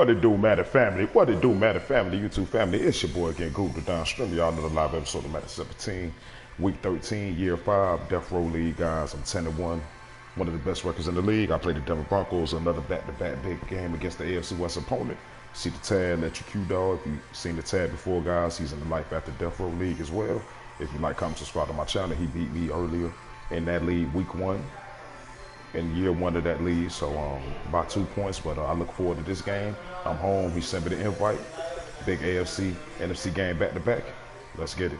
What it do, Madden family? What it do, Madden family, YouTube family? It's your boy again, Google the Downstream. Y'all know the live episode of Madden 17, Week 13, Year 5, Death Row League, guys. I'm 10-1, one of the best records in the league. I played the Denver Broncos, another back-to-back big game against the AFC West opponent. See the Tad, let your Q-Dog. If you've seen the Tad before, guys, he's in the Life After Death Row League as well. If you like, comment, subscribe to my channel. He beat me earlier in that league, Week 1. In year 1 of that league, so by 2 points, but I look forward to this game. I'm home. He sent me the invite. Big AFC, NFC game back to back. Let's get it.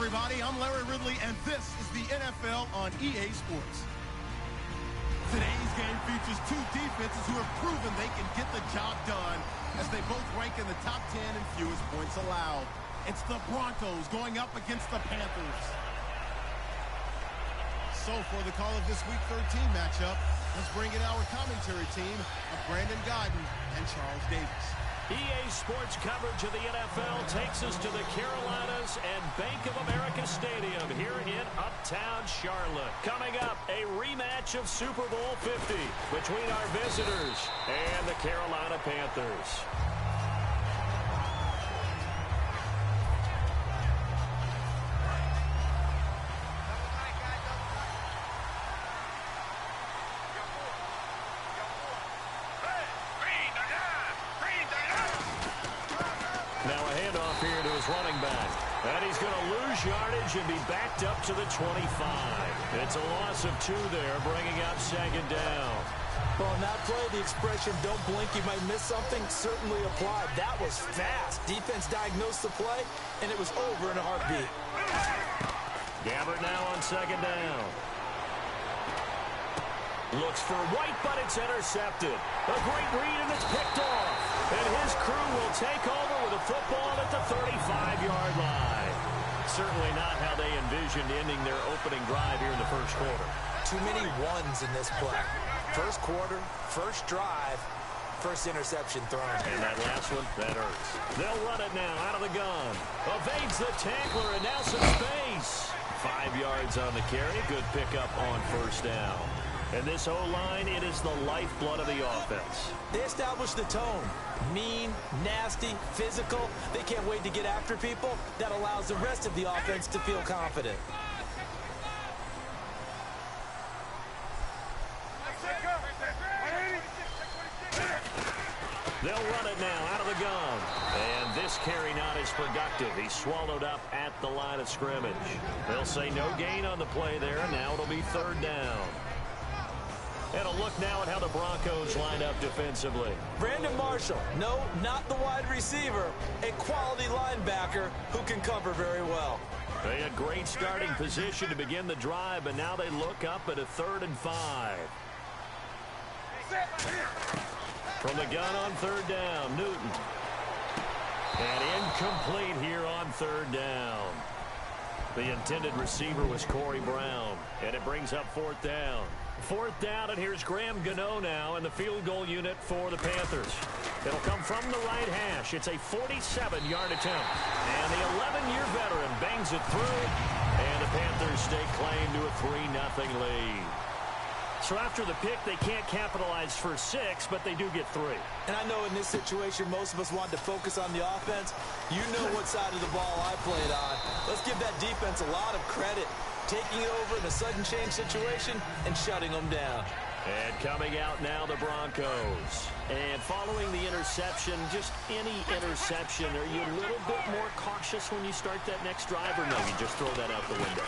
Everybody, I'm Larry Ridley, and this is the NFL on EA Sports. Today's game features two defenses who have proven they can get the job done as they both rank in the top 10 in fewest points allowed. It's the Broncos going up against the Panthers. So for the call of this Week 13 matchup, let's bring in our commentary team of Brandon Godden and Charles Davis. EA Sports coverage of the NFL takes us to the Carolinas and Bank of America Stadium here in Uptown Charlotte. Coming up, a rematch of Super Bowl 50 between our visitors and the Carolina Panthers. Running back, and he's going to lose yardage and be backed up to the 25. It's a loss of 2 there, bringing up 2nd down. Well, on that play, the expression, don't blink, you might miss something, certainly applied. That was fast. Defense diagnosed the play, and it was over in a heartbeat. Gabbert now on 2nd down. Looks for White, but it's intercepted. A great read, and it's picked off. And his crew will take over with a football at the 35-yard line. Certainly not how they envisioned ending their opening drive here in the first quarter. Too many ones in this play. First quarter, first drive, first interception thrown. And that last one, that hurts. They'll run it now out of the gun. Evades the tackler, and now some space. 5 yards on the carry. Good pickup on first down. And this O-line, it is the lifeblood of the offense. They establish the tone. Mean, nasty, physical. They can't wait to get after people. That allows the rest of the offense to feel confident. They'll run it now out of the gun. And this carry not as productive. He's swallowed up at the line of scrimmage. They'll say no gain on the play there. Now it'll be 3rd down. And a look now at how the Broncos line up defensively. Brandon Marshall, no, not the wide receiver, a quality linebacker who can cover very well. They had great starting position to begin the drive, but now they look up at a 3rd and 5. From the gun on 3rd down, Newton. And incomplete here on 3rd down. The intended receiver was Corey Brown, and it brings up 4th down. Fourth down, and here's Graham Gano now in the field goal unit for the Panthers. It'll come from the right hash. It's a 47-yard attempt. And the 11-year veteran bangs it through. And the Panthers stake claim to a 3-0 lead. So after the pick, they can't capitalize for 6, but they do get 3. And I know in this situation, most of us want to focus on the offense. You know what side of the ball I played on. Let's give that defense a lot of credit. Taking it over in a sudden change situation and shutting them down. And coming out now, the Broncos. And following the interception, just any interception, are you a little bit more cautious when you start that next drive, or no, you just throw that out the window?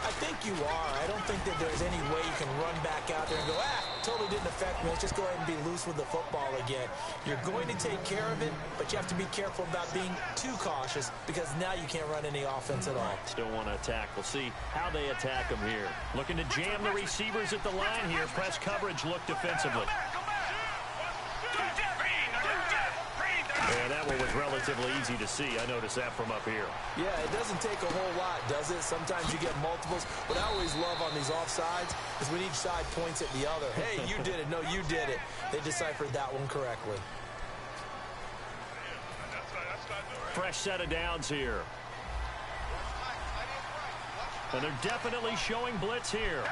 I think you are. I don't think that there's any way you can run back out there and go, totally didn't affect me. Let's just go ahead and be loose with the football again. You're going to take care of it, but you have to be careful about being too cautious because now you can't run any offense at all. Still want to attack. We'll see how they attack them here. Looking to jam the receivers at the line here. Press coverage look defensively. Yeah, that one was relatively easy to see. I noticed that from up here. Yeah, it doesn't take a whole lot, does it? Sometimes you get multiples. What I always love on these offsides is when each side points at the other. Hey, you did it. No, you did it. They deciphered that one correctly. Fresh set of downs here. And they're definitely showing blitz here.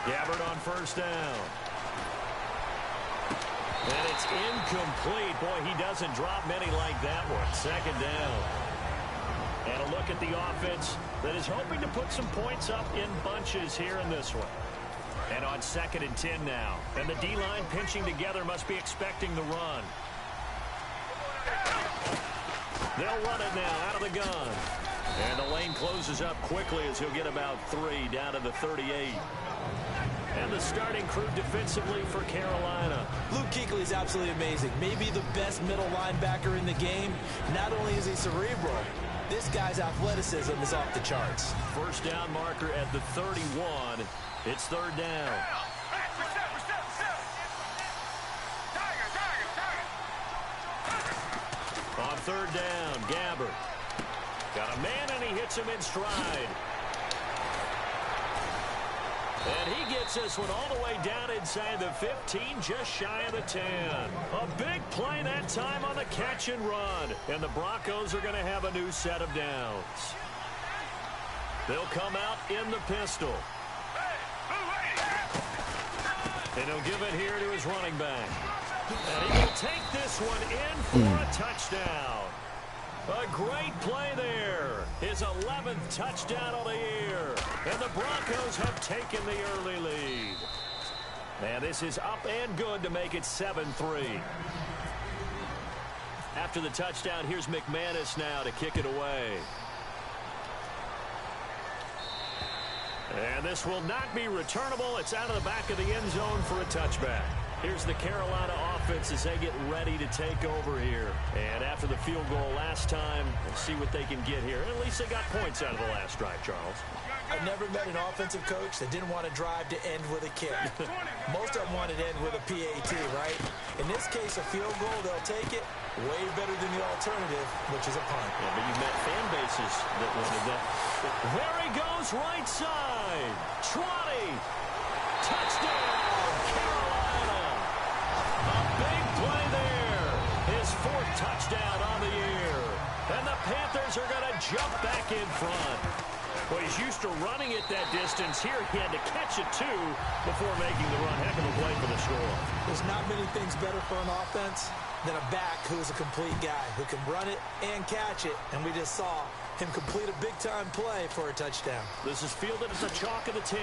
Gabbard on first down. And it's incomplete. Boy, he doesn't drop many like that one. Second down. And a look at the offense that is hoping to put some points up in bunches here in this one. And on 2nd and 10 now. And the D-line pinching together must be expecting the run. They'll run it now out of the gun. And the lane closes up quickly as he'll get about 3 down to the 38. And the starting crew defensively for Carolina. Luke Kuechly is absolutely amazing. Maybe the best middle linebacker in the game. Not only is he cerebral, this guy's athleticism is off the charts. First down marker at the 31. It's third down. On third down, Gabbard. Got a man and he hits him in stride. And he gets this one all the way down inside the 15, just shy of the 10. A big play that time on the catch and run. And the Broncos are going to have a new set of downs. They'll come out in the pistol. And he'll give it here to his running back. And he will take this one in for a touchdown. A great play there. His 11th touchdown of the year. And the Broncos have taken the early lead. And this is up and good to make it 7-3. After the touchdown, here's McManus now to kick it away. And this will not be returnable. It's out of the back of the end zone for a touchback. Here's the Carolina offense as they get ready to take over here. And after the field goal last time, we'll see what they can get here. At least they got points out of the last drive, Charles. I've never met an offensive coach that didn't want to drive to end with a kick. Most of them wanted to end with a PAT, right? In this case, a field goal, they'll take it way better than the alternative, which is a punt. Yeah, but you've met fan bases that wanted that. There he goes, right side. 20. Touchdown, Carolina. A big play there. His 4th touchdown on the year. And the Panthers are going to jump back in front. Well, he's used to running it that distance. Here he had to catch it, too, before making the run. Heck of a play for the score. There's not many things better for an offense than a back who's a complete guy who can run it and catch it. And we just saw him complete a big-time play for a touchdown. This is fielded at the chalk of the 10.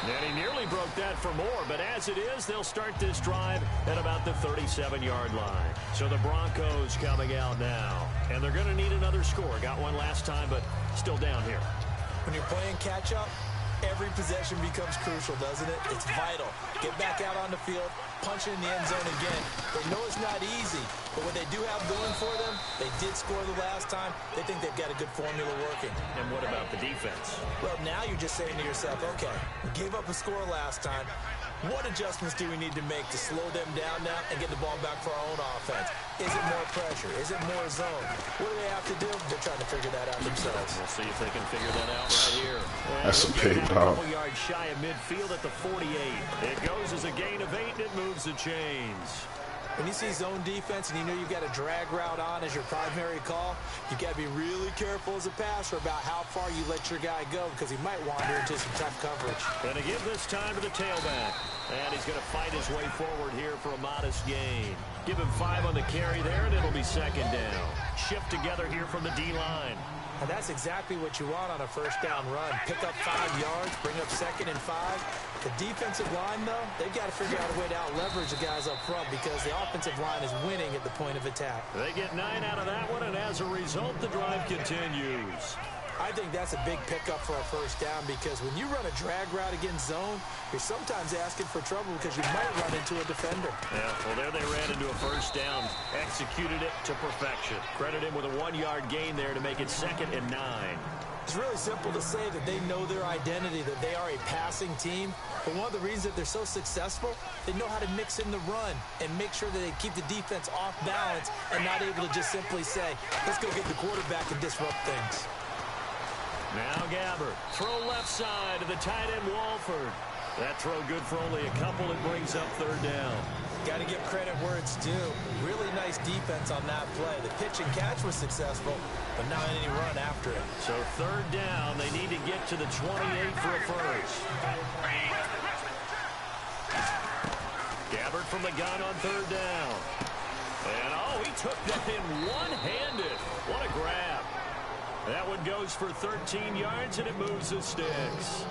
And he nearly broke that for more, but as it is, they'll start this drive at about the 37-yard line. So the Broncos coming out now, and they're going to need another score. Got one last time, but still down here. When you're playing catch-up, every possession becomes crucial, doesn't it? It's vital. Get back out on the field, punch it in the end zone again. They know it's not easy, But what they do have going for them, they did score the last time. They think they've got a good formula working. And what about the defense? Well, now you're just saying to yourself, okay, we gave up a score last time. What adjustments do we need to make to slow them down now and get the ball back for our own offense? Is it more pressure? Is it more zone? What do they have to do? They're trying to figure that out themselves. We'll see if they can figure that out right here. That's a big a dog. couple yards shy of midfield at the 48. It goes as a gain of 8, and it moves the chains. When you see zone defense and you know you've got a drag route on as your primary call, you've got to be really careful as a passer about how far you let your guy go because he might wander into some tough coverage. Going to give this time to the tailback. And he's going to fight his way forward here for a modest gain. Give him 5 on the carry there, and it'll be second down. Shift together here from the D-line. And that's exactly what you want on a first down run. Pick up 5 yards, bring up 2nd and 5. The defensive line, though, they've got to figure out a way to out-leverage the guys up front because the offensive line is winning at the point of attack. They get 9 out of that one, and as a result, the drive continues. I think that's a big pickup for a first down because when you run a drag route against zone, you're sometimes asking for trouble because you might run into a defender. Yeah, well, there they ran into a first down. Executed it to perfection. Credit him with a 1-yard gain there to make it 2nd and 9. It's really simple to say that they know their identity, that they are a passing team. But one of the reasons that they're so successful, they know how to mix in the run and make sure that they keep the defense off balance and not able to just simply say, let's go get the quarterback and disrupt things. Now Gabbert, throw left side to the tight end Walford. That throw good for only a couple. It brings up 3rd down. Got to give credit where it's due. Really nice defense on that play. The pitch and catch was successful, but not any run after it. So 3rd down, they need to get to the 28 for a first. Gabbert from the gun on 3rd down. And oh, he took that in one-handed. What a grab. That one goes for 13 yards, and it moves the sticks.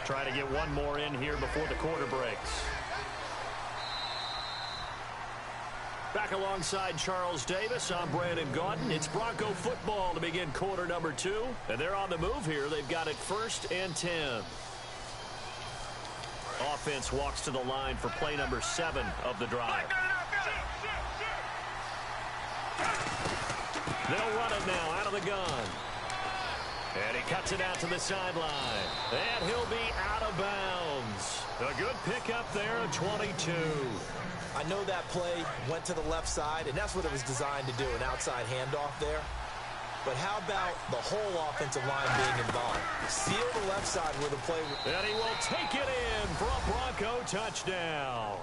Try to get one more in here before the quarter breaks. Back alongside Charles Davis, I'm Brandon Gaudin. It's Bronco football to begin quarter number 2. And they're on the move here. They've got it 1st and 10. Offense walks to the line for play number 7 of the drive. They'll run it now out of the gun. And he cuts it out to the sideline. And he'll be out of bounds. A good pickup there at 22. I know that play went to the left side, and that's what it was designed to do, an outside handoff there. But how about the whole offensive line being involved? Seal the left side where the play... And he will take it in for a Bronco touchdown.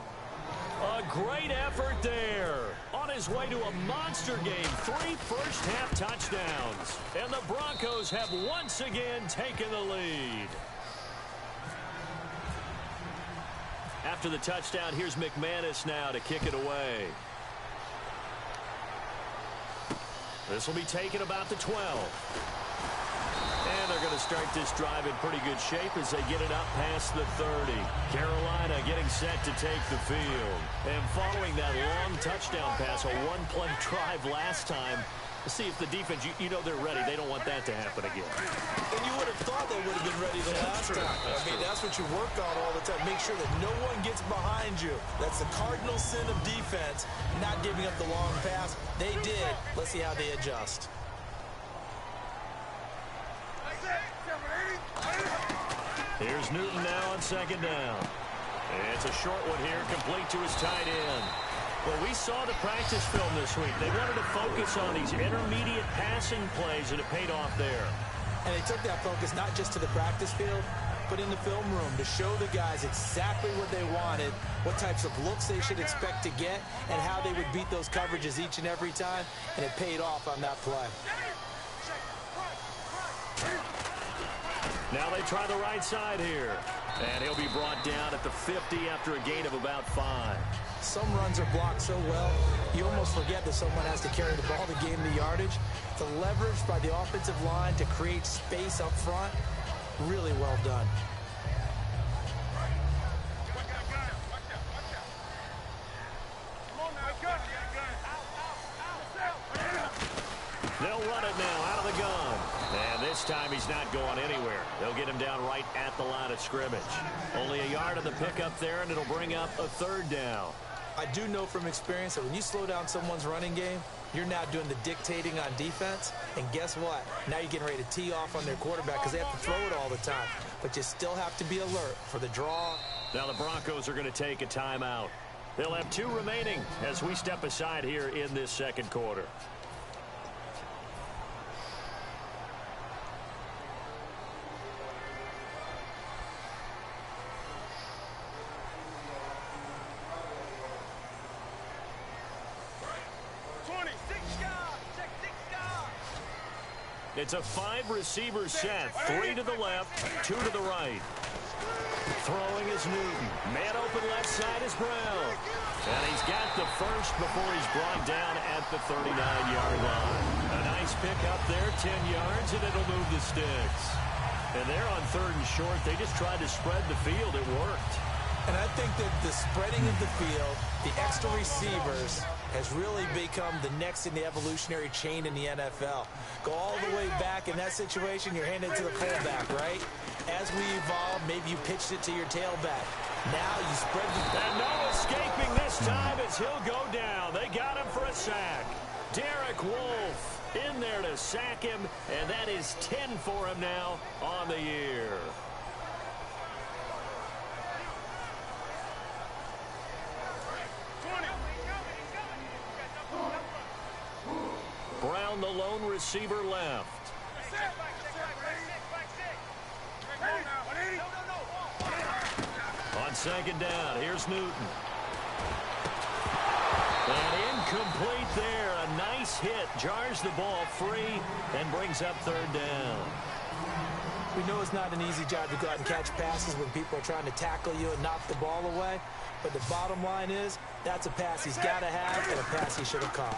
A great effort there. On his way to a monster game, 3 first-half touchdowns. And the Broncos have once again taken the lead. After the touchdown, here's McManus now to kick it away. This will be taken about the 12. And they're going to start this drive in pretty good shape as they get it up past the 30. Carolina getting set to take the field. And following that long touchdown pass, a one-play drive last time, let's see if the defense, you know they're ready. They don't want that to happen again. And you would have thought they would have been ready the last time. I mean, that's what you work on all the time. Make sure that no one gets behind you. That's the cardinal sin of defense, not giving up the long pass. They did. Let's see how they adjust. Here's Newton now on 2nd down. And it's a short one here, complete to his tight end. Well, we saw the practice film this week. They wanted to focus on these intermediate passing plays, and it paid off there. And they took that focus not just to the practice field, but in the film room to show the guys exactly what they wanted, what types of looks they should expect to get, and how they would beat those coverages each and every time, and it paid off on that play. Now they try the right side here. And he'll be brought down at the 50 after a gain of about 5. Some runs are blocked so well, you almost forget that someone has to carry the ball to gain the yardage. The leverage by the offensive line to create space up front, really well done. They'll run it now out of the gun. And this time he's not going anywhere. They'll get him down right at the line of scrimmage. Only a yard on the pickup there, and it'll bring up a 3rd down. I do know from experience that when you slow down someone's running game, you're now doing the dictating on defense. And guess what? Now you're getting ready to tee off on their quarterback because they have to throw it all the time. But you still have to be alert for the draw. Now the Broncos are going to take a timeout. They'll have 2 remaining as we step aside here in this second quarter. It's a 5-receiver set. 3 to the left, 2 to the right. Throwing is Newton. Man open left side is Brown. And he's got the first before he's brought down at the 39-yard line. A nice pick up there, 10 yards, and it'll move the sticks. And they're on 3rd and short. They just tried to spread the field. It worked. And I think that the spreading of the field, the extra receivers, has really become the next in the evolutionary chain in the NFL. Go all the way back in that situation, you're handed to the fullback, right? As we evolve, maybe you pitched it to your tailback. Now you spread the... And no escaping this time as he'll go down. They got him for a sack. Derek Wolfe in there to sack him, and that is 10 for him now on the year. Brown, the lone receiver, left. On second down, here's Newton. And incomplete there. A nice hit. Jars the ball free and brings up 3rd down. We know it's not an easy job to go out and catch passes when people are trying to tackle you and knock the ball away. But the bottom line is, that's a pass he's got to have and a pass he should have caught.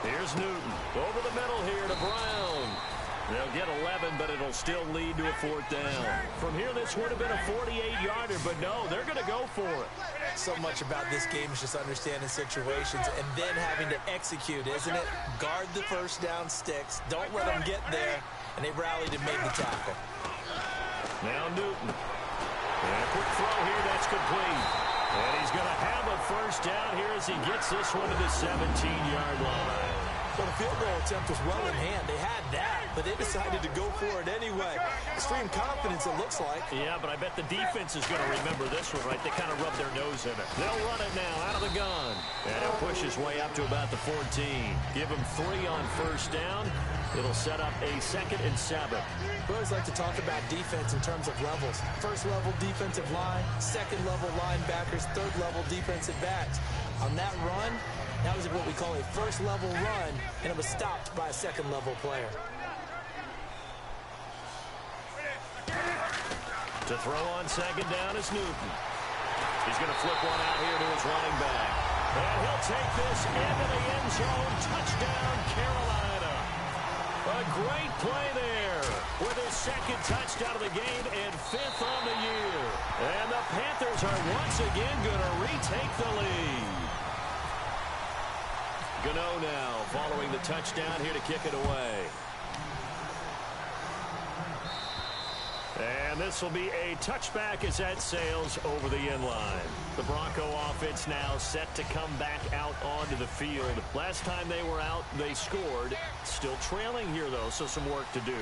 Here's Newton. Over the middle here to Brown. They'll get 11, but it'll still lead to a 4th down. From here, this would have been a 48-yarder, but no, they're going to go for it. So much about this game is just understanding situations and then having to execute, isn't it? Guard the first down sticks. Don't let them get there. And they rallied and made the tackle. Now Newton. And a quick throw here, that's complete. And he's going to have a first down here as he gets this one to the 17-yard line. Well, the field goal attempt was well in hand. They had that, but they decided to go for it anyway. Extreme confidence, it looks like. Yeah, but I bet the defense is going to remember this one, right? They kind of rub their nose in it. They'll run it now out of the gun. And he'll push his way up to about the 14. Give him 3 on first down. It'll set up a 2nd and 7. We always like to talk about defense in terms of levels. First level defensive line, second level linebackers, third level defensive backs. On that run, that was what we call a first level run, and it was stopped by a second level player. To throw on second down is Newton. He's going to flip one out here to his running back. And he'll take this into the end zone. Touchdown, Carolina. A great play there with his 2nd touchdown of the game and 5th on the year. And the Panthers are once again going to retake the lead. Gano now following the touchdown here to kick it away. And this will be a touchback as that sails over the end line. The Bronco offense now set to come back out onto the field. Last time they were out, they scored. Still trailing here, though, so some work to do.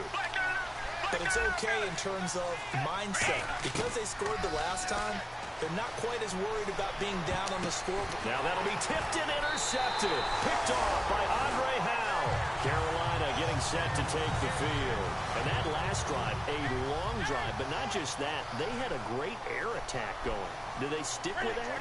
But it's okay in terms of mindset. Because they scored the last time, they're not quite as worried about being down on the scoreboard. Now that'll be tipped and intercepted. Picked off by Andre Howe. Carolina getting set to take the field. And that last drive, a long drive, but not just that. They had a great air attack going. Do they stick with that?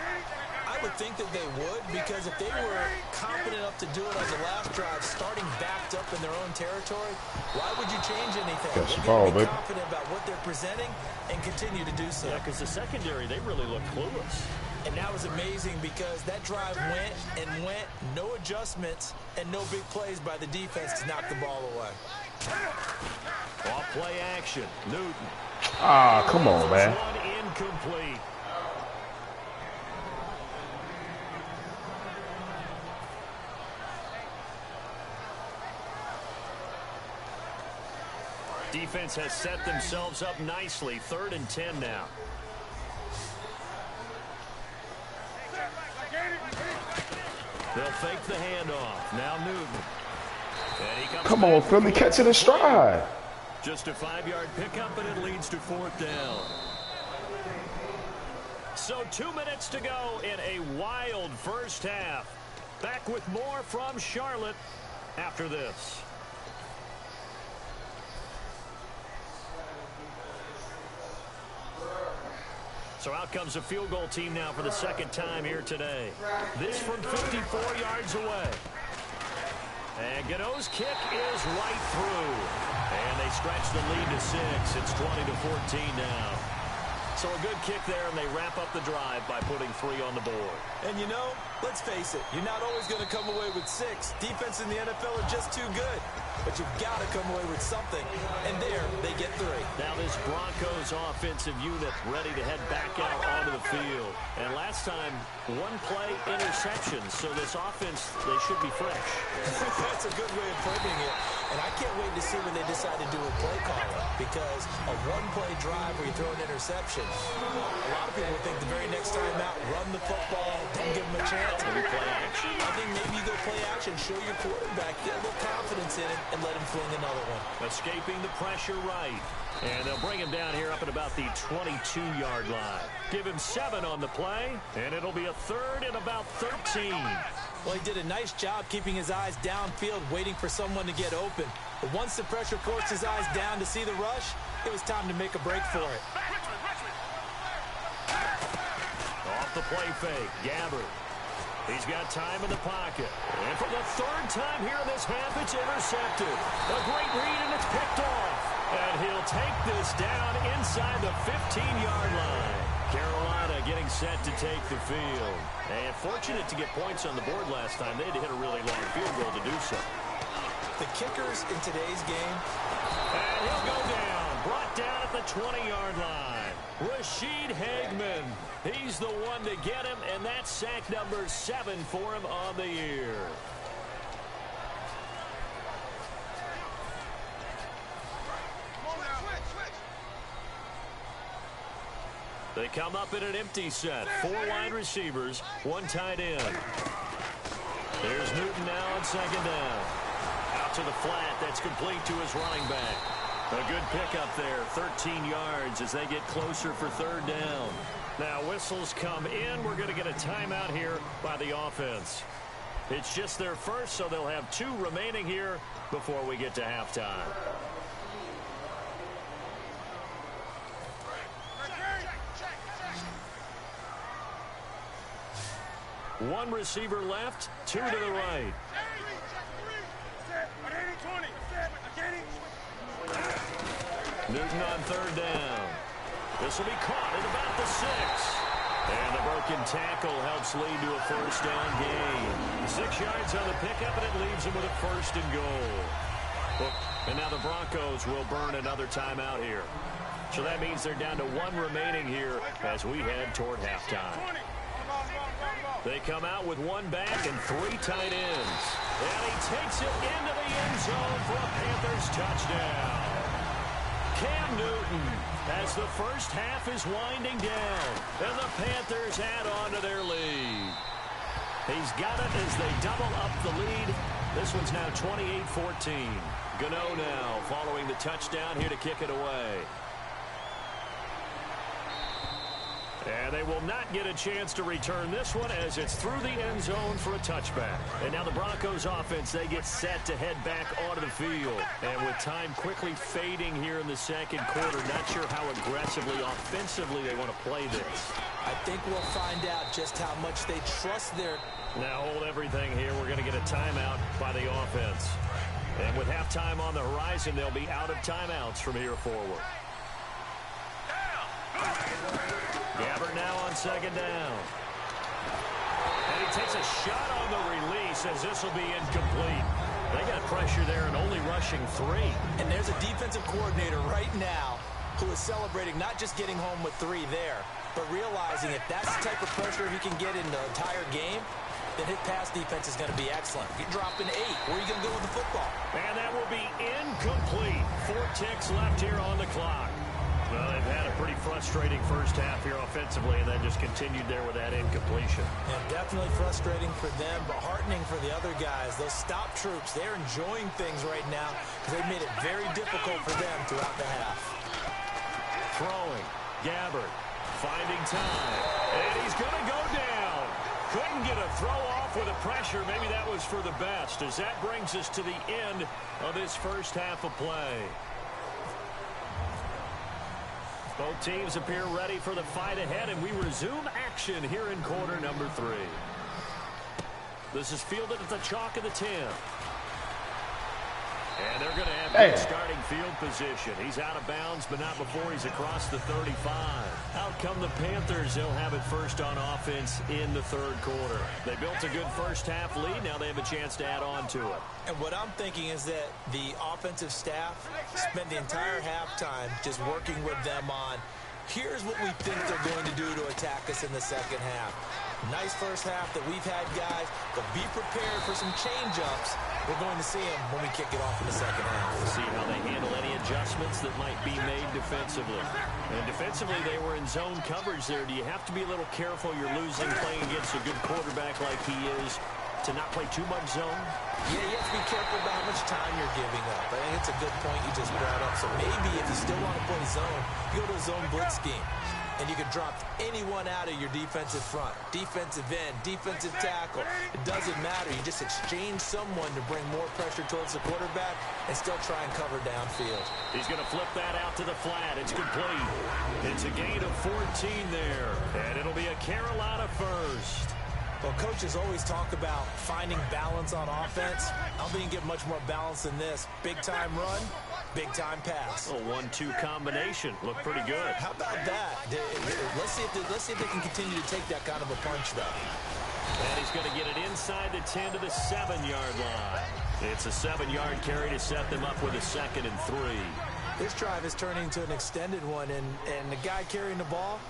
I would think that they would, because if they were confident enough to do it on the last drive, starting backed up in their own territory, why would you change anything? That's They're foul, going to be baby. confident about what they're presenting and continue to do so. Yeah, because the secondary, they really look clueless. And that was amazing because that drive went and went, no adjustments, and no big plays by the defense to knock the ball away. Off play action, Newton. Ah, come on, man. One incomplete. Defense has set themselves up nicely. 3rd and 10 now. They'll fake the handoff. Now Newton. And he comes Come on, Philly, catch it in stride. Just a 5-yard pickup, and it leads to 4th down. So 2 minutes to go in a wild first half. Back with more from Charlotte after this. So out comes a field goal team now for the second time here today. This from 54 yards away. And Gano's kick is right through. And they stretch the lead to 6. It's 20-14 now. So a good kick there, and they wrap up the drive by putting 3 on the board. And you know, let's face it, you're not always going to come away with 6. Defense in the NFL are just too good. But you've got to come away with something. And there, they get 3. Now this Broncos offensive unit ready to head back out onto the field. And last time, 1 play interception. So this offense, they should be fresh. That's a good way of framing it. And I can't wait to see when they decide to do a play calling. Because a 1-play drive where you throw an interception, a lot of people would think the very next time out, run the football, don't give them a chance. Maybe play action. I think maybe you go play action, show your quarterback, get a little confidence in it, and let him fling another one. Escaping the pressure right. And they'll bring him down here up at about the 22-yard line. Give him 7 on the play, and it'll be a 3rd and about 13. Well, he did a nice job keeping his eyes downfield, waiting for someone to get open. But once the pressure forced his eyes down to see the rush, it was time to make a break for it. Off the play fake, Gabbard. He's got time in the pocket. And for the 3rd time here in this half, it's intercepted. A great read, and it's picked off. And he'll take this down inside the 15-yard line. Carolina getting set to take the field. And fortunate to get points on the board last time. They had to hit a really long field goal to do so. The kickers in today's game. And he'll go down. Brought down at the 20-yard line. Rashid Hagman. He's the one to get him, and that's sack number 7 for him on the year. They come up in an empty set. 4 wide receivers, 1 tight end. There's Newton now on 2nd down. Out to the flat. That's complete to his running back. A good pickup there, 13 yards as they get closer for 3rd down. Now whistles come in. We're going to get a timeout here by the offense. It's just their first, so they'll have 2 remaining here before we get to halftime. One receiver left, 2 to the right. Newton on 3rd down. This will be caught at about the 6. And the broken tackle helps lead to a 1st down gain. 6 yards on the pickup, and it leaves him with a 1st and goal. And now the Broncos will burn another timeout here. So that means they're down to 1 remaining here as we head toward halftime. They come out with 1 back and 3 tight ends. And he takes it into the end zone for a Panthers touchdown. Cam Newton, as the first half is winding down, and the Panthers add on to their lead. He's got it as they double up the lead. This one's now 28-14. Gano now following the touchdown here to kick it away. And they will not get a chance to return this one as it's through the end zone for a touchback. And now the Broncos offense, they get set to head back onto the field. And with time quickly fading here in the 2nd quarter, not sure how aggressively, offensively they want to play this. I think we'll find out just how much they trust their... Now hold everything here. We're going to get a timeout by the offense. And with halftime on the horizon, they'll be out of timeouts from here forward. Gabbard now on 2nd down. And he takes a shot on the release as this will be incomplete. They got pressure there and only rushing 3. And there's a defensive coordinator right now who is celebrating not just getting home with 3 there, but realizing if that's the type of pressure he can get in the entire game, then his pass defense is going to be excellent. You're dropping 8. Where are you going to go with the football? And that will be incomplete. 4 ticks left here on the clock. Well, they've had a pretty frustrating frustrating first half here offensively, and then just continued there with that incompletion. And definitely frustrating for them, but heartening for the other guys. Those stop troops, they're enjoying things right now because they've made it very difficult for them throughout the half. Throwing. Gabbard finding time. And he's going to go down. Couldn't get a throw off with the pressure. Maybe that was for the best, as that brings us to the end of this first half of play. Both teams appear ready for the fight ahead, and we resume action here in quarter number 3. This is fielded at the chalk of the 10. And they're going to have good starting field position. He's out of bounds, but not before he's across the 35. Out come the Panthers. They'll have it first on offense in the third quarter. They built a good first half lead. Now they have a chance to add on to it. And what I'm thinking is that the offensive staff spent the entire halftime just working with them on, here's what we think they're going to do to attack us in the second half. Nice first half that we've had, guys, but be prepared for some change-ups. We're going to see them when we kick it off in the second half. We'll see how they handle any adjustments that might be made defensively. And defensively, they were in zone coverage there. Do you have to be a little careful? You're losing playing against a good quarterback like he is to not play too much zone? Yeah, you have to be careful about how much time you're giving up. I think it's a good point you just brought up. So maybe if you still want to play zone, you go to a zone blitz scheme. And you can drop anyone out of your defensive front, defensive end, defensive tackle. It doesn't matter. You just exchange someone to bring more pressure towards the quarterback and still try and cover downfield. He's going to flip that out to the flat. It's complete. It's a gain of 14 there, and it'll be a Carolina first. Well, coaches always talk about finding balance on offense. I don't think you get much more balance than this. Big-time run, big-time pass. A 1-2 combination. Looked pretty good. How about that? Let's see if they can continue to take that kind of a punch, though. And he's going to get it inside the 10 to the 7-yard line. It's a 7-yard carry to set them up with a 2nd and 3. This drive is turning into an extended one, and the guy carrying the ball,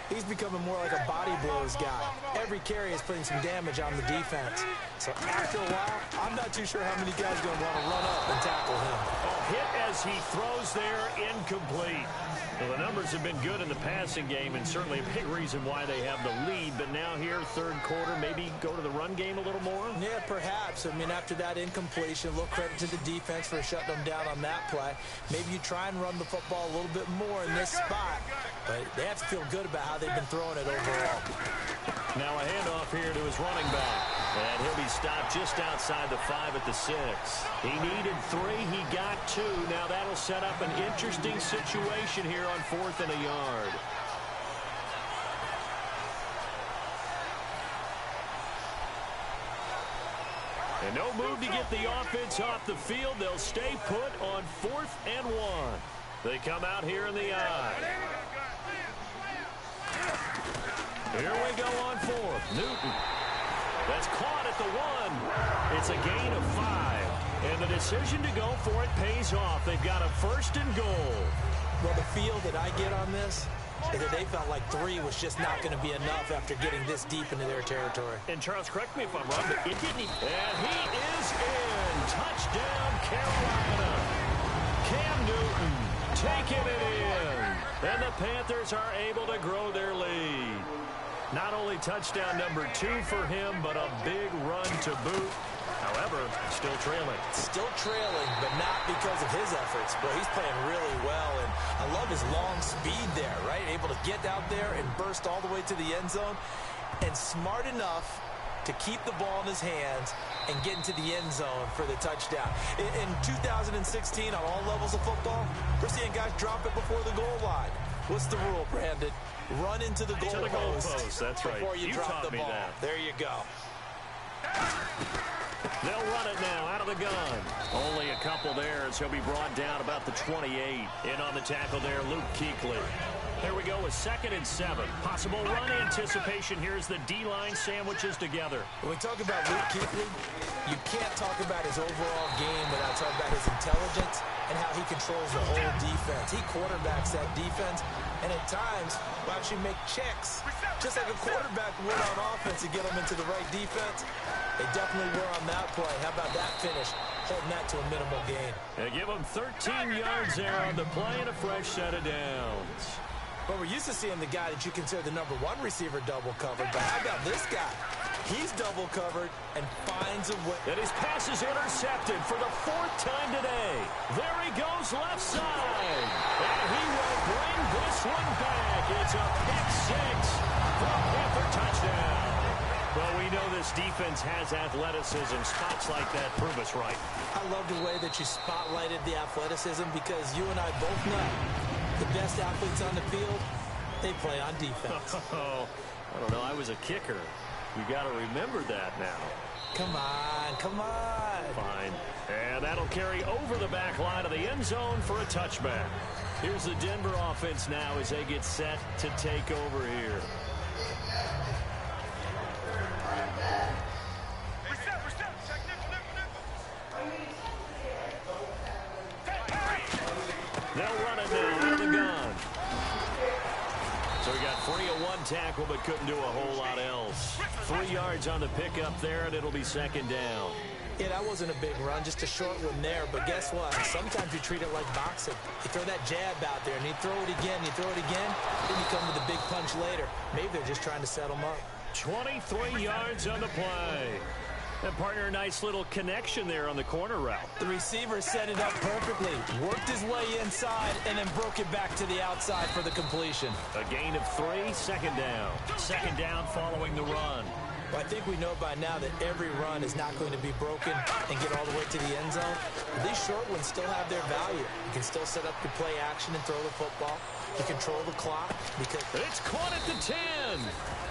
he's becoming more like a body blows guy. Every carry is putting some damage on the defense. So after a while, I'm not too sure how many guys are going to want to run up and tackle him. Hit as he throws there, incomplete. Well, the numbers have been good in the passing game, and certainly a big reason why they have the lead. But now here, third quarter, maybe go to the run game a little more? Yeah, perhaps. I mean, after that incompletion, a little credit to the defense for shutting them down on that play. Maybe you try and run the football a little bit more in this spot. But they have to feel good about how they've been throwing it overall. Now a handoff here to his running back. And he'll be stopped just outside the 5 at the 6. He needed 3. He got 2. Now that'll set up an interesting situation here on 4th and a yard. And no move to get the offense off the field. They'll stay put on 4th and 1. They come out here in the I. Here we go on 4th. Newton. That's caught at the 1. It's a gain of 5. And the decision to go for it pays off. They've got a 1st and goal. Well, the feel that I get on this is that they felt like 3 was just not going to be enough after getting this deep into their territory. And Charles, correct me if I'm wrong, but it didn't even... And he is in. Touchdown, Carolina. Cam Newton taking it in. And the Panthers are able to grow their lead. Not only touchdown number 2 for him, but a big run to boot. However, still trailing. Still trailing, but not because of his efforts. But he's playing really well, and I love his long speed there, right? Able to get out there and burst all the way to the end zone, and smart enough to keep the ball in his hands and get into the end zone for the touchdown. In 2016, on all levels of football, we're seeing guys drop it before the goal line. What's the rule, Brandon? Run into the goalpost. That's right. Before you drop the ball. There you go. They'll run it now out of the gun. Only a couple there as he'll be brought down about the 28. In on the tackle there, Luke Kuechly. There we go with 2nd and 7. Possible run anticipation here as the D-line sandwiches together. When we talk about Luke Kuechly, you can't talk about his overall game without talking about his intelligence and how he controls the whole defense. He quarterbacks that defense, and at times will actually make checks, just like a quarterback would on offense to get them into the right defense. They definitely were on that play. How about that finish? Holding that to a minimal gain. They give them 13 yards there on the play and a fresh set of downs. But we're used to seeing the guy that you consider the #1 receiver double covered. But how about this guy? He's double covered and finds a way. And his pass is intercepted for the 4th time today. There he goes left side. And he will bring this one back. It's a pick 6 for a Panther touchdown. Well, we know this defense has athleticism. Spots like that prove us right. I love the way that you spotlighted the athleticism because you and I both know the best athletes on the field, they play on defense. Oh, I don't know. I was a kicker. You got to remember that now. Come on, come on. Fine. And that'll carry over the back line of the end zone for a touchback. Here's the Denver offense now as they get set to take over here. They'll run it now out of the gun. So he got free of one tackle but couldn't do a whole lot else. 3 yards on the pickup there, and it'll be 2nd down. Yeah, that wasn't a big run, just a short one there. But guess what? Sometimes you treat it like boxing. You throw that jab out there, and you throw it again, you throw it again, then you come with a big punch later. Maybe they're just trying to set them up. 23 yards on the play. And partner, a nice little connection there on the corner route. The receiver set it up perfectly, worked his way inside, and then broke it back to the outside for the completion. A gain of 3, 2nd down. 2nd down following the run. Well, I think we know by now that every run is not going to be broken and get all the way to the end zone. But these short ones still have their value. You can still set up your play action and throw the football. You control the clock because it's caught at the 10.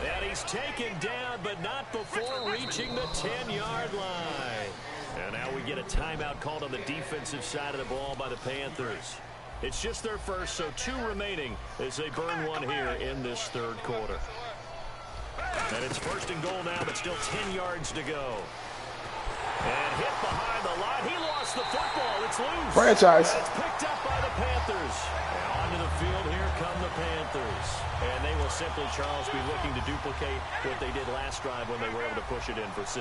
And he's taken down, but not before reaching the 10-yard line. And now we get a timeout called on the defensive side of the ball by the Panthers. It's just their first, so 2 remaining as they burn one here in this 3rd quarter. And it's 1st and goal now, but still 10 yards to go. And hit behind the line. He lost the football. It's loose. Franchise. And it's picked up by the Panthers. And onto the field, here come the Panthers. And they will simply, Charles, be looking to duplicate what they did last drive when they were able to push it in for 6.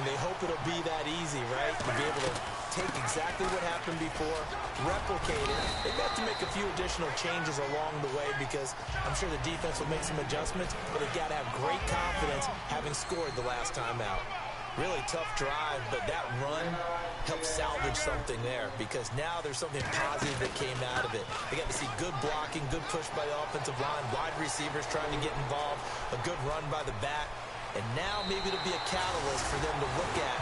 And they hope it'll be that easy, right? To be able to take exactly what happened before, replicate it. They've got to make a few additional changes along the way because I'm sure the defense will make some adjustments, but they've got to have great confidence having scored the last time out. Really tough drive, but that run helped salvage something there because now there's something positive that came out of it. They got to see good blocking, good push by the offensive line, wide receivers trying to get involved, a good run by the back, and now maybe it'll be a catalyst for them to look at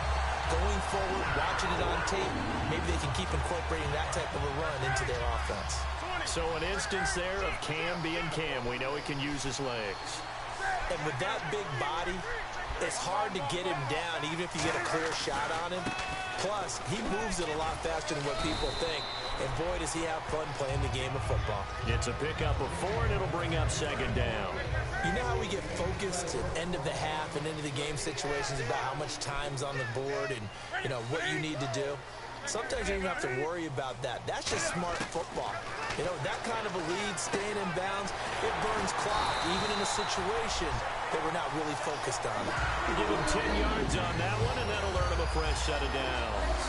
going forward, watching it on tape. Maybe they can keep incorporating that type of a run into their offense. So an instance there of Cam being Cam. We know he can use his legs. And with that big body, it's hard to get him down, even if you get a clear shot on him. Plus, he moves it a lot faster than what people think. And boy, does he have fun playing the game of football. It's a pickup of 4, and it'll bring up 2nd down. You know how we get focused at end of the half and into the game situations about how much time's on the board and, you know, what you need to do? Sometimes you don't have to worry about that. That's just smart football. You know, that kind of a lead, staying in bounds, it burns clock, even in a situation that we're not really focused on. Give him 10 yards on that one, and that'll earn him a fresh set of downs.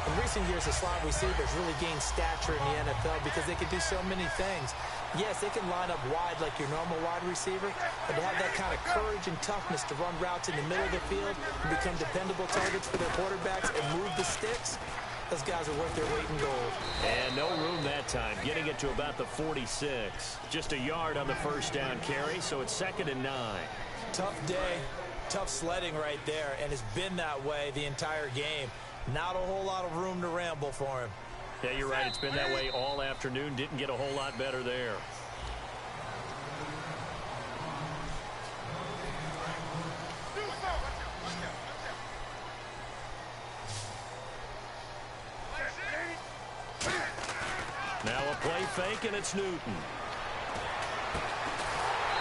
In recent years, the slot receivers really gained stature in the NFL because they can do so many things. Yes, they can line up wide like your normal wide receiver, but to have that kind of courage and toughness to run routes in the middle of the field and become dependable targets for their quarterbacks and move the sticks, those guys are worth their weight in gold. And no room that time, getting it to about the 46. Just a yard on the 1st down carry, so it's 2nd and 9. Tough day, tough sledding right there, and it's been that way the entire game. Not a whole lot of room to ramble for him. Yeah, you're right. It's been that way all afternoon. Didn't get a whole lot better there. Now a play fake, and it's Newton.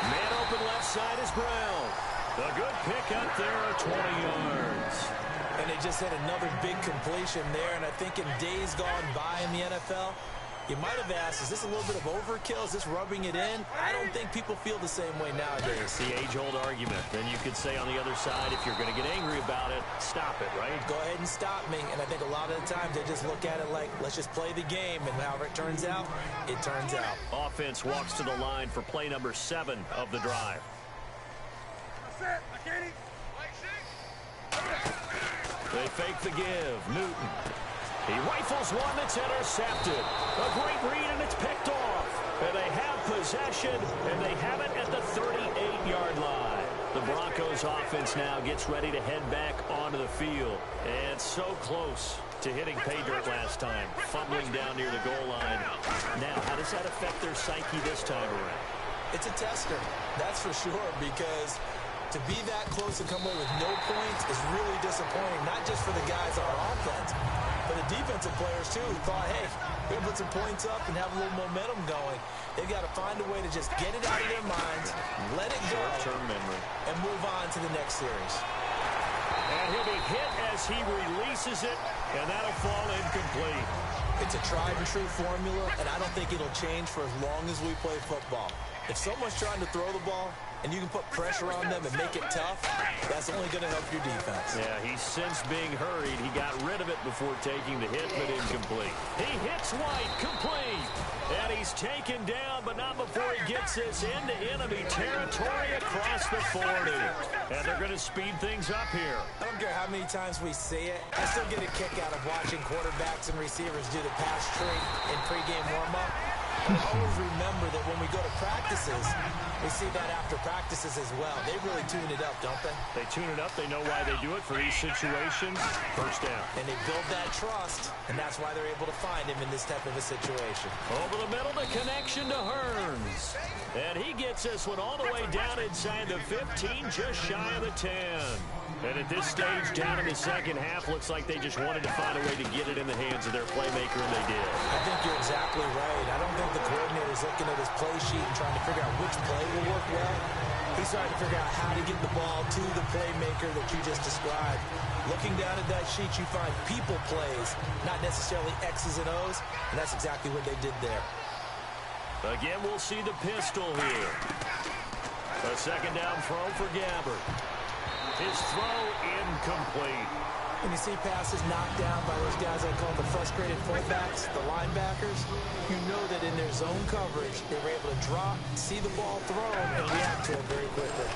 Man open left side is Brown. A good pick up there of 20 yards. And they just had another big completion there. And I think in days gone by in the NFL, You might have asked, is this a little bit of overkill? Is this rubbing it in? I don't think people feel the same way nowadays. The age-old argument. Then you could say on the other side, if you're going to get angry about it, stop it, right? Go ahead and stop me. And I think a lot of the times they just look at it like, let's just play the game. And however it turns out, it turns out. Offense walks to the line for play number 7 of the drive. They fake the give. Newton. He rifles one that's intercepted. A great read, and it's picked off. And they have possession, and they have it at the 38-yard line. The Broncos offense now gets ready to head back onto the field. And so close to hitting pay dirt last time, fumbling down near the goal line. Now, how does that affect their psyche this time around? It's a tester, that's for sure, because to be that close and come away with no points is really disappointing, not just for the guys on offense, but the defensive players, too, who thought, hey, we're going to put some points up and have a little momentum going. They've got to find a way to just get it out of their minds, let it go, and move on to the next series. And he'll be hit as he releases it, and that'll fall incomplete. It's a tried-and-true formula, and I don't think it'll change for as long as we play football. If someone's trying to throw the ball, and you can put pressure on them and make it tough, that's only going to help your defense. Yeah, he's since being hurried. He got rid of it before taking the hit, but incomplete. He hits White, complete. And he's taken down, but not before he gets this into enemy territory across the 40. And they're going to speed things up here. I don't care how many times we see it. I still get a kick out of watching quarterbacks and receivers do the pass tree in pregame warm-up. I always remember that when we go to practices, we see that after practices as well. They really tune it up, don't they? They tune it up. They know why they do it for these situations. First down. And they build that trust, and that's why they're able to find him in this type of a situation. Over the middle, the connection to Hearns. And he gets this one all the way down inside the 15, just shy of the 10. And at this stage, down in the second half, looks like they just wanted to find a way to get it in the hands of their playmaker, and they did. I think you're exactly right. I don't think the coordinator's looking at his play sheet and trying to figure out which play will work well. He's trying to figure out how to get the ball to the playmaker that you just described. Looking down at that sheet, you find people plays, not necessarily X's and O's, and that's exactly what they did there. Again, we'll see the pistol here. A second down throw for Gabbert. His throw incomplete. When you see passes knocked down by those guys I call the frustrated fullbacks, the linebackers, you know that in their zone coverage, they were able to drop, see the ball thrown, and react to it very quickly.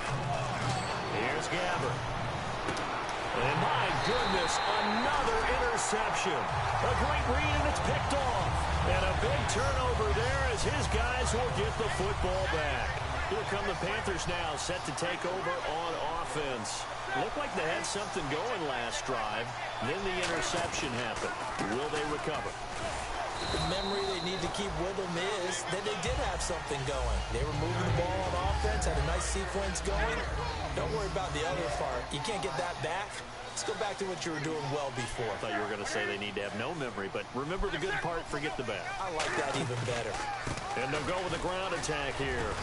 Here's Gabbert. And my goodness, another interception. A great read, and it's picked off. And a big turnover there as his guys will get the football back. Here come the Panthers now, set to take over on offense. Looked like they had something going last drive. Then the interception happened. Will they recover? The memory they need to keep with them is that they did have something going. They were moving the ball on offense, had a nice sequence going. Don't worry about the other part. You can't get that back. Let's go back to what you were doing well before. I thought you were going to say they need to have no memory, but remember the good part, forget the bad. I like that even better. And they'll go with a ground attack here.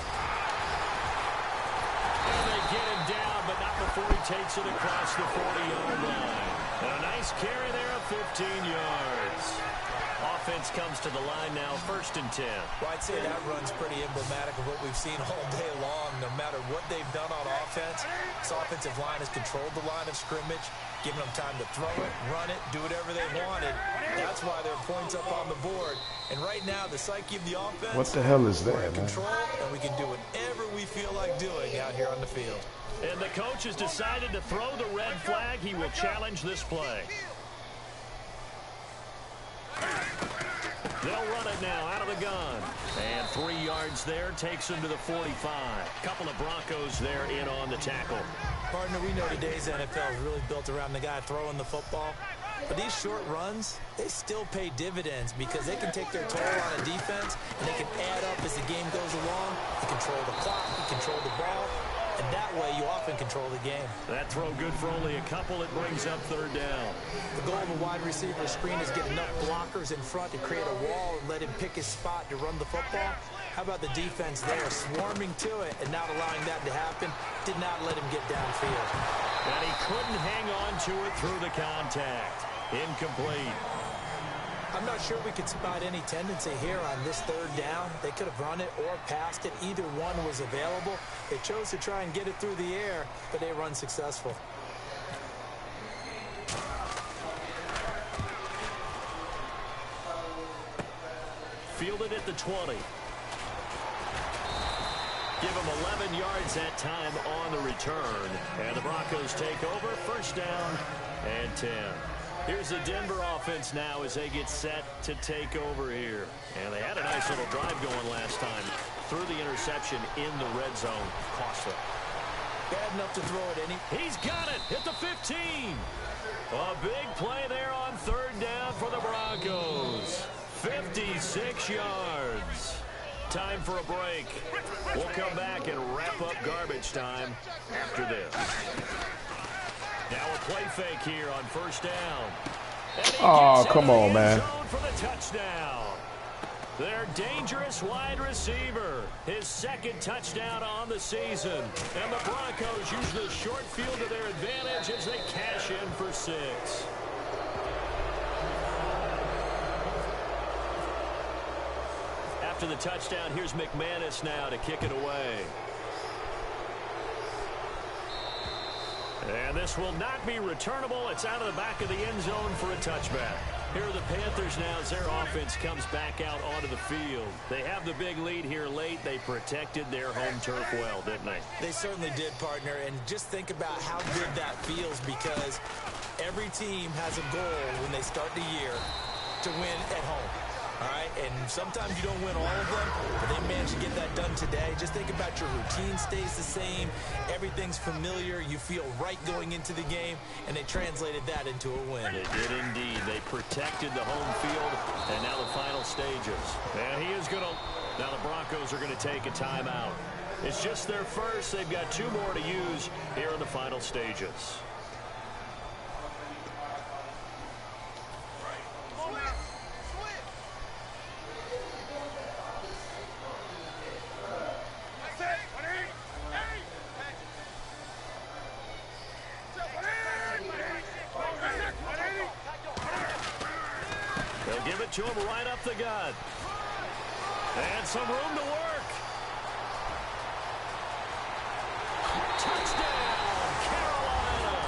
And they get him down, but not before he takes it across the 40-yard line. And a nice carry there of 15 yards. Offense comes to the line now, 1st and 10. Well, I'd say that run's pretty emblematic of what we've seen all day long. No matter what they've done on offense, this offensive line has controlled the line of scrimmage, giving them time to throw it, run it, do whatever they wanted. That's why there are points up on the board. And right now, the psyche of the offense, what the hell is that, we're in man? control, and we can do whatever we feel like doing out here on the field. And the coach has decided to throw the red flag. He will challenge this play. They'll run it now out of the gun. And 3 yards there takes him to the 45. Couple of Broncos there in on the tackle. Partner, we know today's NFL is really built around the guy throwing the football. But these short runs, they still pay dividends because they can take their toll on a defense and they can add up as the game goes along. You control the clock, you control the ball, and that way you often control the game. That throw good for only a couple. It brings up 3rd down. The goal of a wide receiver screen is get enough blockers in front to create a wall and let him pick his spot to run the football. How about the defense there, swarming to it and not allowing that to happen? Did not let him get downfield. And he couldn't hang on to it through the contact. Incomplete. I'm not sure we could spot any tendency here on this third down. They could have run it or passed it. Either one was available. They chose to try and get it through the air, but they run successful. Fielded at the 20. Give him 11 yards that time on the return. And the Broncos take over. First down and 10. Here's the Denver offense now as they get set to take over here. And they had a nice little drive going last time. Threw the interception in the red zone. Costly. Bad enough to throw it any. He's got it at the 15. A big play there on third down for the Broncos. 56 yards. Time for a break. We'll come back and wrap up garbage time after this. Now a play fake here on first down. Oh, come on, man. For the touchdown. Their dangerous wide receiver. His second touchdown on the season. And the Broncos use the short field to their advantage as they cash in for 6. After the touchdown, here's McManus now to kick it away. And this will not be returnable. It's out of the back of the end zone for a touchback. Here are the Panthers now as their offense comes back out onto the field. They have the big lead here late. They protected their home turf well, didn't they? They certainly did, partner. And just think about how good that feels, because every team has a goal when they start the year to win at home. All right, and sometimes you don't win all of them, but they managed to get that done today. Just think about your routine stays the same. Everything's familiar. You feel right going into the game, and they translated that into a win. They did indeed. They protected the home field, and now the final stages. And he is going to... Now the Broncos are going to take a timeout. It's just their first. They've got 2 more to use here in the final stages. Give it to him right up the gut. And some room to work. Touchdown, Carolina.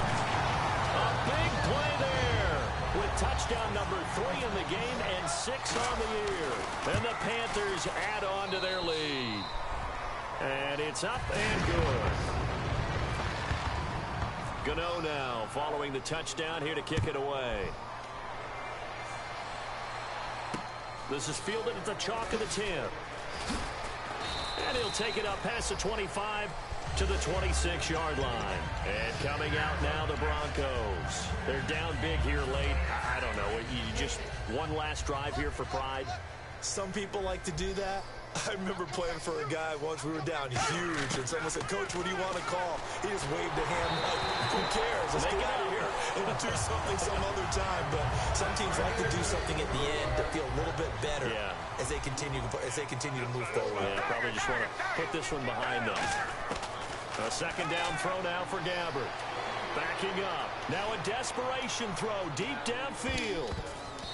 A big play there with touchdown number 3 in the game and 6 on the year. And the Panthers add on to their lead. And it's up and good. Gano now following the touchdown here to kick it away. This is fielded at the chalk of the 10. And he'll take it up past the 25 to the 26-yard line. And coming out now, the Broncos. They're down big here late. I don't know. You just one last drive here for pride. Some people like to do that. I remember playing for a guy once. We were down huge, and someone said, "Coach, what do you want to call?" He just waved a hand like, "Who cares? Let's get out of here and do something some other time." But some teams like to do something at the end to feel a little bit better as they continue to move forward. Yeah, probably just want to put this one behind them. A second down throw now for Gabbert. Backing up. Now a desperation throw deep downfield.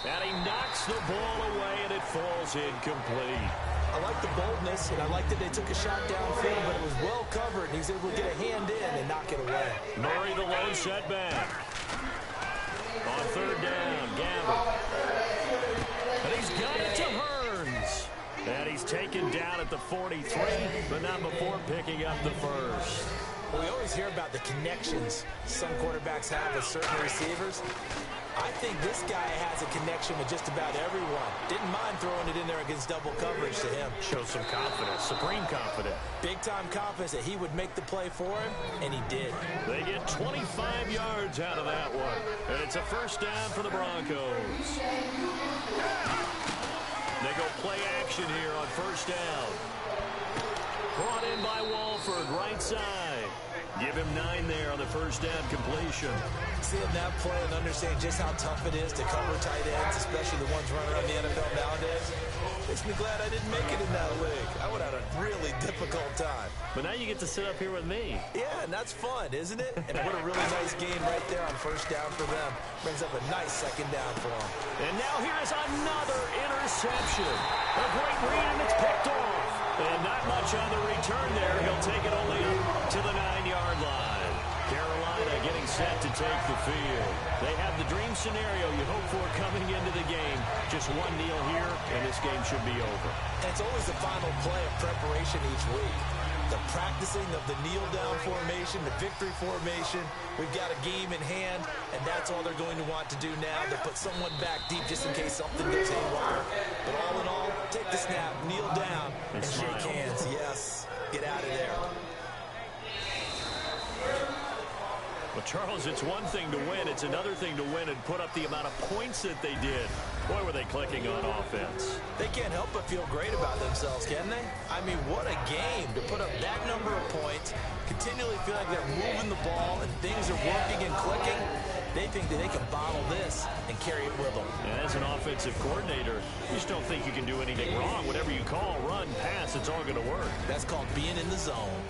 And he knocks the ball away, and it falls incomplete. I like the boldness, and I like that they took a shot downfield, but it was well covered, and he's able to get a hand in and knock it away. Murray the lone setback. On third down, Gabbert. And he's got it to Hearns. And he's taken down at the 43, but not before picking up the first. Well, we always hear about the connections some quarterbacks have with certain receivers. I think this guy has a connection with just about everyone. Didn't mind throwing it in there against double coverage to him. Shows some confidence, supreme confidence. Big-time confidence that he would make the play for him, and he did. They get 25 yards out of that one. And it's a first down for the Broncos. They go play action here on first down. Brought in by Walford, right side. Give him 9 there on the first down completion. Seeing that play and understanding just how tough it is to cover tight ends, especially the ones running around the NFL nowadays, Makes me glad I didn't make it in that league. I would have had a really difficult time. But now you get to sit up here with me. Yeah, and that's fun, isn't it? And what a really nice game right there on first down for them. Brings up a nice second down for them. And now here is another interception. A great read, and it's picked off. And not much on the return there. He'll take it only up to the 9-yard line. Carolina getting set to take the field. They have the dream scenario you hope for coming into the game. Just one kneel here, and this game should be over. And it's always the final play of preparation each week. The practicing of the kneel-down formation, the victory formation. We've got a game in hand, and that's all they're going to want to do now, to put someone back deep just in case something goes haywire. But all in all, take the snap, kneel down, and shake hands. Yes, get out of there. Well, Charles, it's one thing to win. It's another thing to win and put up the amount of points that they did. Boy, were they clicking on offense. They can't help but feel great about themselves, can they? I mean, what a game to put up that number of points, continually feel like they're moving the ball and things are working and clicking. They think that they can bottle this and carry it with them. And as an offensive coordinator, you just don't think you can do anything wrong. Whatever you call, run, pass, it's all going to work. That's called being in the zone.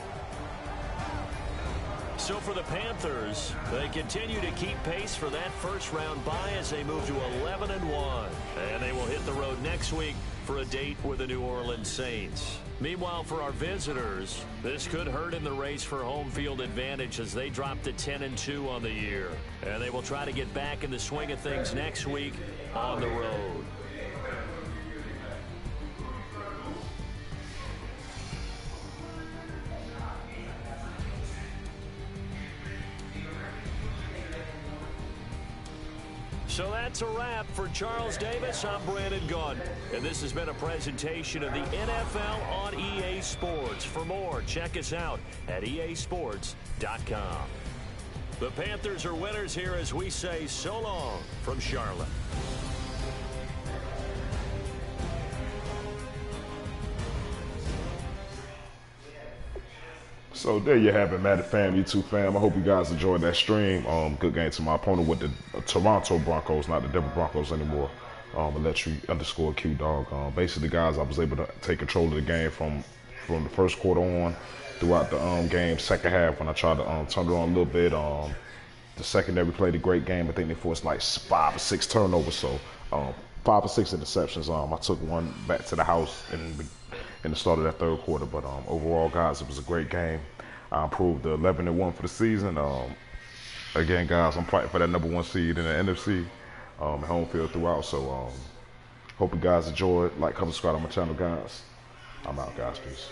So for the Panthers, they continue to keep pace for that first-round bye as they move to 11-1. And they will hit the road next week for a date with the New Orleans Saints. Meanwhile, for our visitors, this could hurt in the race for home field advantage as they drop to 10-2 on the year. And they will try to get back in the swing of things next week on the road. So that's a wrap for Charles Davis. I'm Brandon Gaudin, and this has been a presentation of the NFL on EA Sports. For more, check us out at easports.com. The Panthers are winners here as we say so long from Charlotte. So there you have it, Madden fam, YouTube fam. I hope you guys enjoyed that stream. Good game to my opponent with the Toronto Broncos, not the Denver Broncos anymore. Electric_Q-Dog. Basically, guys, I was able to take control of the game from the first quarter on throughout the game. Second half, when I tried to turn it on a little bit, the secondary played a great game. I think they forced like 5 or 6 turnovers, so 5 or 6 interceptions. I took one back to the house in the start of that third quarter. But overall, guys, it was a great game. I improved to 11-1 for the season. Again, guys, I'm fighting for that #1 seed in the NFC and home field throughout. So hope you guys enjoyed. Like, comment, subscribe on my channel, guys. I'm out, guys. Peace.